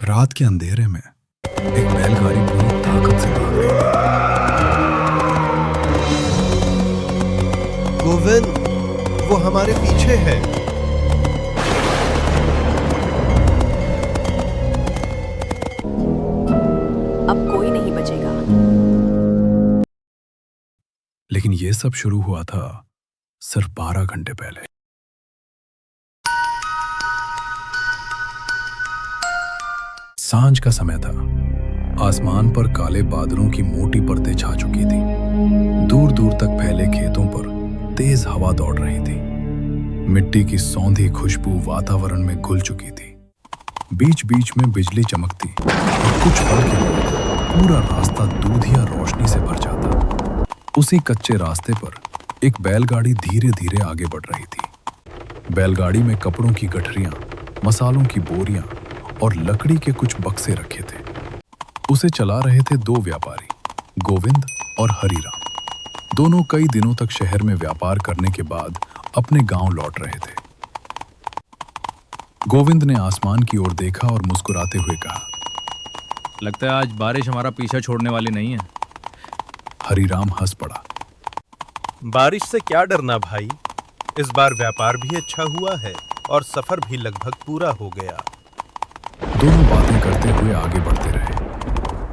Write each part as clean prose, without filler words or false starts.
रात के अंधेरे में एक बैलगाड़ी पूरी ताकत से भाग रही थी। गोविंद, वो हमारे पीछे है। अब कोई नहीं बचेगा। लेकिन ये सब शुरू हुआ था सिर्फ 12 घंटे पहले। सांझ का समय था। आसमान पर काले बादलों की मोटी परतें छा चुकी थी। दूर दूर तक फैले खेतों पर तेज हवा दौड़ रही थी। मिट्टी की सौंधी खुशबू वातावरण में घुल चुकी थी। बीच बीच में बिजली चमकती और कुछ पल के लिए पूरा रास्ता दूधिया रोशनी से भर जाता। उसी कच्चे रास्ते पर एक बैलगाड़ी धीरे धीरे आगे बढ़ रही थी। बैलगाड़ी में कपड़ों की गठरियां, मसालों की बोरियां और लकड़ी के कुछ बक्से रखे थे। उसे चला रहे थे दो व्यापारी, गोविंद और हरिराम। दोनों कई दिनों तक शहर में व्यापार करने के बाद अपने गांव लौट रहे थे। गोविंद ने आसमान की ओर देखा और मुस्कुराते हुए कहा, लगता है आज बारिश हमारा पीछा छोड़ने वाली नहीं है। हरिराम हंस पड़ा। बारिश से क्या डरना भाई, इस बार व्यापार भी अच्छा हुआ है और सफर भी लगभग पूरा हो गया। दोनों बातें करते हुए आगे बढ़ते रहे।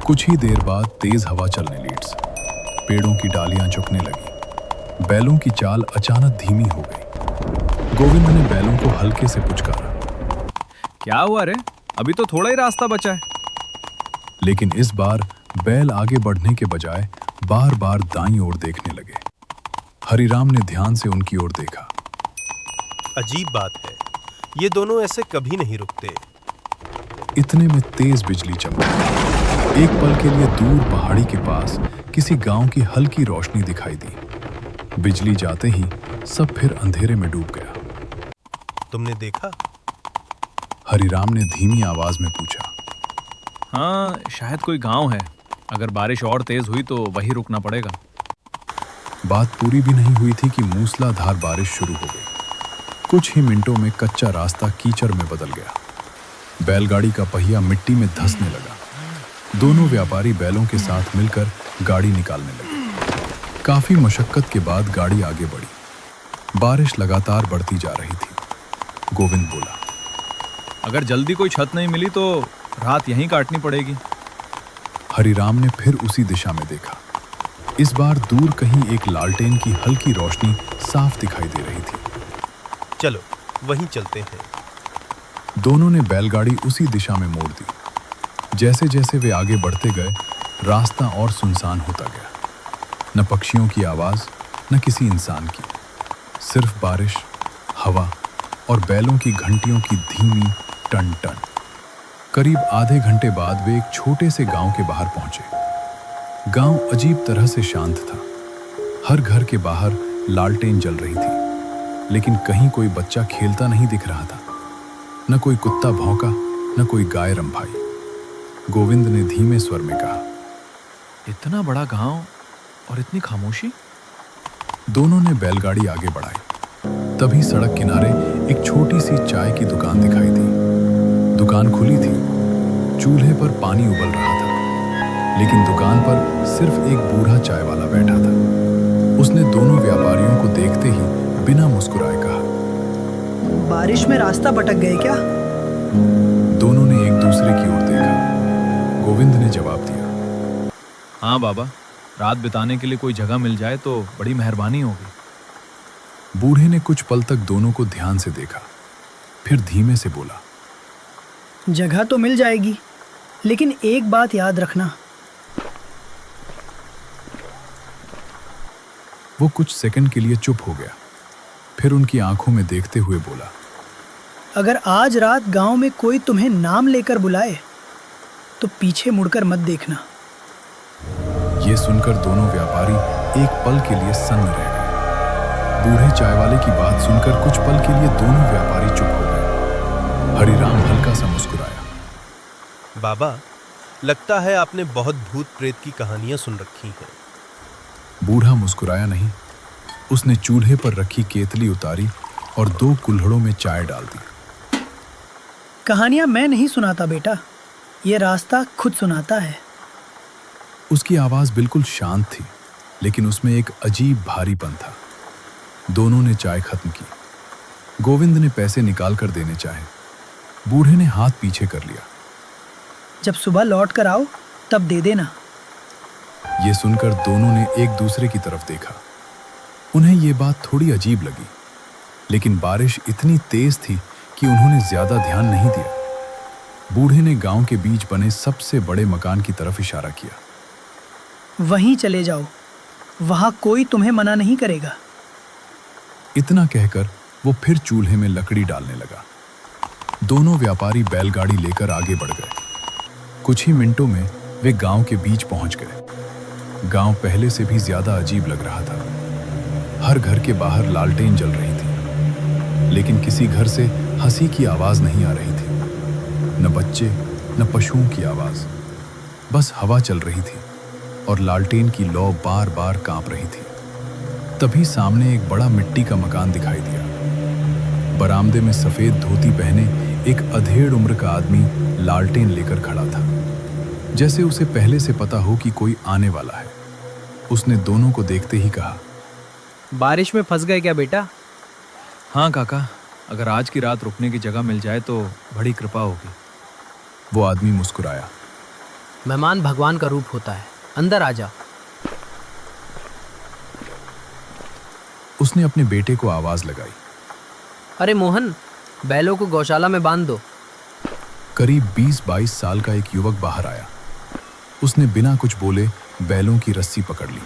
कुछ ही देर बाद तेज हवा चलने लीड्स, पेड़ों की डालियां झुकने लगी। बैलों की चाल अचानक धीमी हो गई। गोविंद ने बैलों को हल्के से पुचकारा। क्या हुआ रे? अभी तो थोड़ा ही रास्ता बचा है। लेकिन इस बार बैल आगे बढ़ने के बजाय बार बार दाईं ओर देखने लगे। हरिराम ने ध्यान से उनकी ओर देखा। अजीब बात है, ये दोनों ऐसे कभी नहीं रुकते। इतने में तेज बिजली चमकी। एक पल के लिए दूर पहाड़ी के पास किसी गांव की हल्की रोशनी दिखाई दी। बिजली जाते ही सब फिर अंधेरे में डूब गया। तुमने देखा? हरिराम ने धीमी आवाज में पूछा। हाँ, शायद कोई गांव है। अगर बारिश और तेज हुई तो वहीं रुकना पड़ेगा। बात पूरी भी नहीं हुई थी कि मूसलाधार बारिश शुरू हो गई। कुछ ही मिनटों में कच्चा रास्ता कीचड़ में बदल गया। बैलगाड़ी का पहिया मिट्टी में धंसने लगा। दोनों व्यापारी बैलों के साथ मिलकर गाड़ी निकालने लगे। काफी मशक्कत के बाद गाड़ी आगे बढ़ी। बारिश लगातार बढ़ती जा रही थी। गोविंद बोला, अगर जल्दी कोई छत नहीं मिली तो रात यहीं काटनी पड़ेगी। हरिराम ने फिर उसी दिशा में देखा। इस बार दूर कहीं एक लालटेन की हल्की रोशनी साफ दिखाई दे रही थी। चलो वहीं चलते हैं। दोनों ने बैलगाड़ी उसी दिशा में मोड़ दी। जैसे जैसे वे आगे बढ़ते गए, रास्ता और सुनसान होता गया। न पक्षियों की आवाज, न किसी इंसान की। सिर्फ बारिश, हवा और बैलों की घंटियों की धीमी टन टन। करीब आधे घंटे बाद वे एक छोटे से गांव के बाहर पहुंचे। गांव अजीब तरह से शांत था। हर घर के बाहर लालटेन जल रही थी, लेकिन कहीं कोई बच्चा खेलता नहीं दिख रहा था। न कोई कुत्ता भौंका, न कोई गाय रंभाई। गोविंद ने धीमे स्वर में कहा, इतना बड़ा गांव और इतनी खामोशी। दोनों ने बैलगाड़ी आगे बढ़ाई। तभी सड़क किनारे एक छोटी सी चाय की दुकान दिखाई दी। दुकान खुली थी। चूल्हे पर पानी उबल रहा था, लेकिन दुकान पर सिर्फ एक बूढ़ा चाय वाला बैठा था। उसने दोनों व्यापारियों को देखते ही बिना मुस्कुराए कहा, बारिश में रास्ता भटक गए क्या? दोनों ने एक दूसरे की ओर देखा। गोविंद ने जवाब दिया, हाँ बाबा, रात बिताने के लिए कोई जगह मिल जाए तो बड़ी मेहरबानी होगी। बूढ़े ने कुछ पल तक दोनों को ध्यान से देखा, फिर धीमे से बोला, जगह तो मिल जाएगी, लेकिन एक बात याद रखना। वो कुछ सेकंड के लिए चुप हो गया, फिर उनकी आंखों में देखते हुए बोला, अगर आज रात गांव में कोई तुम्हें नाम लेकर बुलाए तो पीछे मुड़कर मत देखना। ये सुनकर दोनों व्यापारी एक पल के लिए सन्न रह गए। बूढ़े चाय वाले की बात सुनकर कुछ पल के लिए दोनों व्यापारी चुप हो गए। हरिराम हल्का सा मुस्कुराया। बाबा, लगता है आपने बहुत भूत प्रेत की कहानियां सुन रखी हैं। बूढ़ा मुस्कुराया नहीं। उसने चूल्हे पर रखी केतली उतारी और 2 कुल्हड़ों में चाय डाल दी। कहानियां मैं नहीं सुनाता बेटा, ये रास्ता खुद सुनाता है। उसकी आवाज बिल्कुल शांत थी, लेकिन उसमें एक अजीब भारीपन था। दोनों ने चाय खत्म की। गोविंद ने पैसे निकाल कर देने चाहे। बूढ़े ने हाथ पीछे कर लिया। जब सुबह लौट कर आओ तब दे देना। ये सुनकर दोनों ने एक दूसरे की तरफ देखा। उन्हें ये बात थोड़ी अजीब लगी, लेकिन बारिश इतनी तेज थी कि उन्होंने ज्यादा ध्यान नहीं दिया। बूढ़े ने गांव के बीच बने सबसे बड़े मकान की तरफ इशारा किया। वहीं चले जाओ, वहां कोई तुम्हें मना नहीं करेगा। इतना कहकर वो फिर चूल्हे में लकड़ी डालने लगा। दोनों व्यापारी बैलगाड़ी लेकर आगे बढ़ गए। कुछ ही मिनटों में वे गांव के बीच पहुंच गए। गांव पहले से भी ज्यादा अजीब लग रहा था। हर घर के बाहर लालटेन जल रही थी, लेकिन किसी घर से हंसी की आवाज नहीं आ रही थी। न बच्चे न पशुओं की आवाज, बस हवा चल रही थी और लालटेन की लौ बार बार कांप रही थी। तभी सामने एक बड़ा मिट्टी का मकान दिखाई दिया। बरामदे में सफेद धोती पहने एक अधेड़ उम्र का आदमी लालटेन लेकर खड़ा था, जैसे उसे पहले से पता हो कि कोई आने वाला है। उसने दोनों को देखते ही कहा, बारिश में फंस गए क्या बेटा? हाँ काका, अगर आज की रात रुकने की जगह मिल जाए तो बड़ी कृपा होगी। वो आदमी मुस्कुराया। मेहमान भगवान का रूप होता है, अंदर आ जा। उसने अपने बेटे को आवाज लगाई। अरे मोहन, बैलों को गौशाला में बांध दो। करीब 20-22 साल का एक युवक बाहर आया। उसने बिना कुछ बोले बैलों की रस्सी पकड़ ली।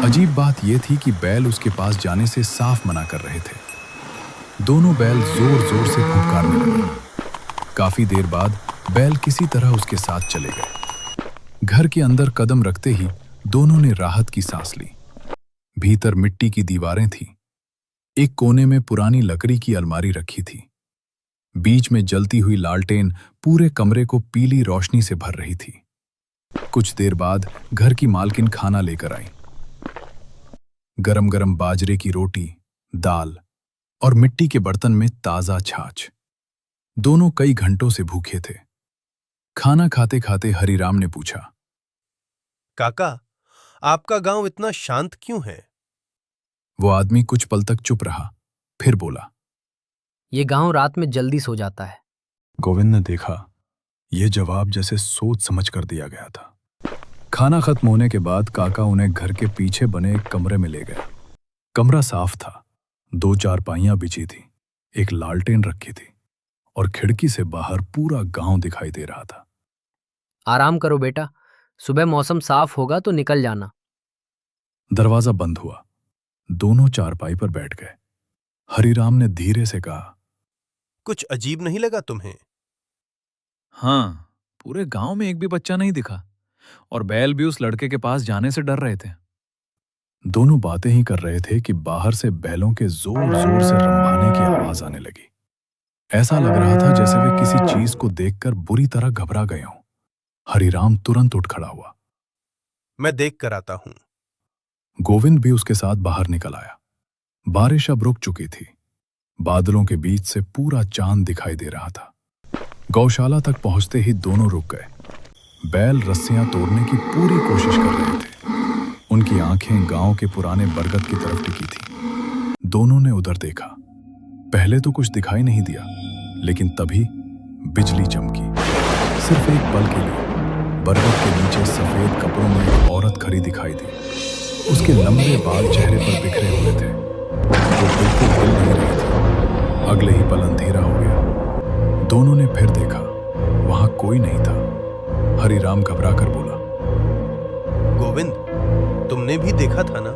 अजीब बात यह थी कि बैल उसके पास जाने से साफ मना कर रहे थे। दोनों बैल जोर जोर से फुफकारने लगे। काफी देर बाद बैल किसी तरह उसके साथ चले गए। घर के अंदर कदम रखते ही दोनों ने राहत की सांस ली। भीतर मिट्टी की दीवारें थीं। एक कोने में पुरानी लकड़ी की अलमारी रखी थी। बीच में जलती हुई लालटेन पूरे कमरे को पीली रोशनी से भर रही थी। कुछ देर बाद घर की मालकिन खाना लेकर आई। गरम गरम बाजरे की रोटी, दाल और मिट्टी के बर्तन में ताजा छाछ। दोनों कई घंटों से भूखे थे। खाना खाते खाते हरिराम ने पूछा, काका, आपका गांव इतना शांत क्यों है? वो आदमी कुछ पल तक चुप रहा, फिर बोला, ये गांव रात में जल्दी सो जाता है। गोविंद ने देखा यह जवाब जैसे सोच समझ कर दिया गया था। खाना खत्म होने के बाद काका उन्हें घर के पीछे बने एक कमरे में ले गए। कमरा साफ था, 2 चारपाइयां बिछी थी, एक लालटेन रखी थी और खिड़की से बाहर पूरा गांव दिखाई दे रहा था। आराम करो बेटा, सुबह मौसम साफ होगा तो निकल जाना। दरवाजा बंद हुआ। दोनों चारपाई पर बैठ गए। हरिराम ने धीरे से कहा, कुछ अजीब नहीं लगा तुम्हें? हाँ, पूरे गांव में एक भी बच्चा नहीं दिखा और बैल भी उस लड़के के पास जाने से डर रहे थे। दोनों बातें ही कर रहे थे कि बाहर से बैलों के जोर जोर से रंभाने की आवाज आने लगी। ऐसा लग रहा था जैसे वे किसी चीज को देखकर बुरी तरह घबरा गए हों। हरिराम तुरंत उठ खड़ा हुआ। मैं देख कर आता हूं। गोविंद भी उसके साथ बाहर निकल आया। बारिश अब रुक चुकी थी। बादलों के बीच से पूरा चांद दिखाई दे रहा था। गौशाला तक पहुंचते ही दोनों रुक गए। बैल रस्सियां तोड़ने की पूरी कोशिश कर रहे थे। उनकी आंखें गांव के पुराने बरगद की तरफ टिकी थी। दोनों ने उधर देखा। पहले तो कुछ दिखाई नहीं दिया, लेकिन तभी बिजली चमकी। सिर्फ एक पल के लिए बरगद के नीचे सफेद कपड़ों में एक औरत खड़ी दिखाई दी। उसके लंबे बाल चेहरे पर बिखरे हुए थे। वो बिल्कुल हिल नहीं रही थी। अगले ही पल अंधेरा हो गया। दोनों ने फिर देखा, वहां कोई नहीं था। हरिराम घबरा कर बोला, गोविंद, तुमने भी देखा था ना?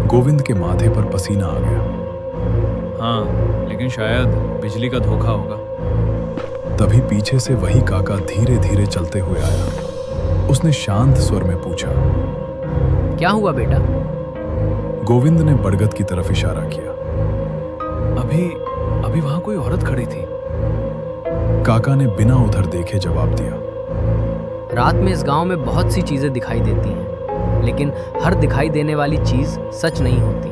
गोविंद के माथे पर पसीना आ गया। हाँ, लेकिन शायद बिजली का धोखा होगा। तभी पीछे से वही काका धीरे धीरे चलते हुए आया। उसने शांत स्वर में पूछा, क्या हुआ बेटा? गोविंद ने बरगद की तरफ इशारा किया। अभी वहां कोई औरत खड़ी थी। काका ने बिना उधर देखे जवाब दिया। रात में इस गांव में बहुत सी चीजें दिखाई देती हैं, लेकिन हर दिखाई देने वाली चीज सच नहीं होती।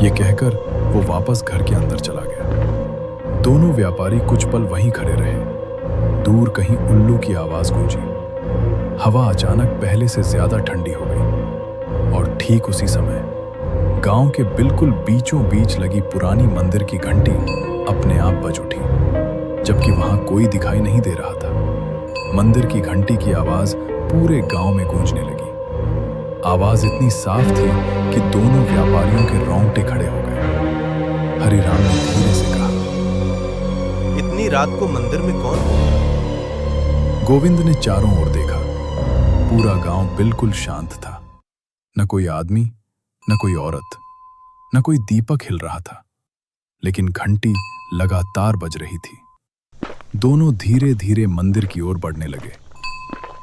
ये कहकर वो वापस घर के अंदर चला गया। दोनों व्यापारी कुछ पल वहीं खड़े रहे। दूर कहीं उल्लू की आवाज गूंजी। हवा अचानक पहले से ज्यादा ठंडी हो गई और ठीक उसी समय गांव के बिल्कुल बीचों बीच लगी पुरानी मंदिर की घंटी अपने आप बज उठी, जबकि वहां कोई दिखाई नहीं दे रहा था। मंदिर की घंटी की आवाज पूरे गांव में गूंजने लगी। आवाज इतनी साफ थी कि दोनों व्यापारियों के रोंगटे खड़े हो गए। हरिराम ने धीरे से कहा, इतनी रात को मंदिर में कौन हो? गोविंद ने चारों ओर देखा। पूरा गांव बिल्कुल शांत था। न कोई आदमी, न कोई औरत, न कोई दीपक हिल रहा था, लेकिन घंटी लगातार बज रही थी। दोनों धीरे धीरे मंदिर की ओर बढ़ने लगे।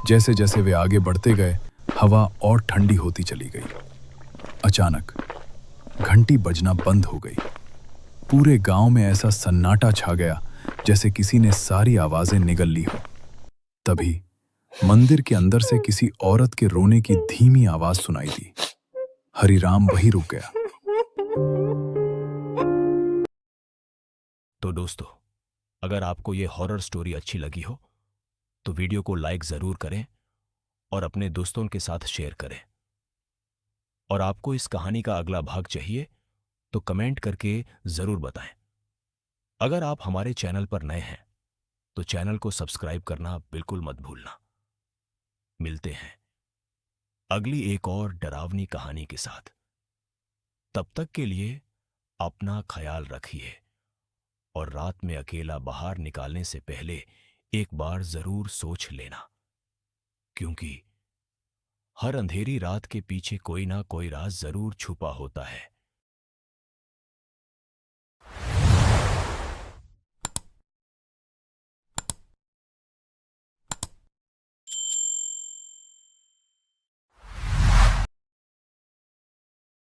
जैसे जैसे वे आगे बढ़ते गए, हवा और ठंडी होती चली गई। अचानक घंटी बजना बंद हो गई। पूरे गांव में ऐसा सन्नाटा छा गया जैसे किसी ने सारी आवाजें निगल ली हो। तभी मंदिर के अंदर से किसी औरत के रोने की धीमी आवाज सुनाई दी। हरिराम वहीं रुक गया। तो दोस्तों, अगर आपको ये हॉरर स्टोरी अच्छी लगी हो तो वीडियो को लाइक जरूर करें और अपने दोस्तों के साथ शेयर करें। और आपको इस कहानी का अगला भाग चाहिए तो कमेंट करके जरूर बताएं। अगर आप हमारे चैनल पर नए हैं तो चैनल को सब्सक्राइब करना बिल्कुल मत भूलना। मिलते हैं अगली एक और डरावनी कहानी के साथ। तब तक के लिए अपना ख्याल रखिए और रात में अकेला बाहर निकालने से पहले एक बार जरूर सोच लेना, क्योंकि हर अंधेरी रात के पीछे कोई ना कोई राज जरूर छुपा होता है।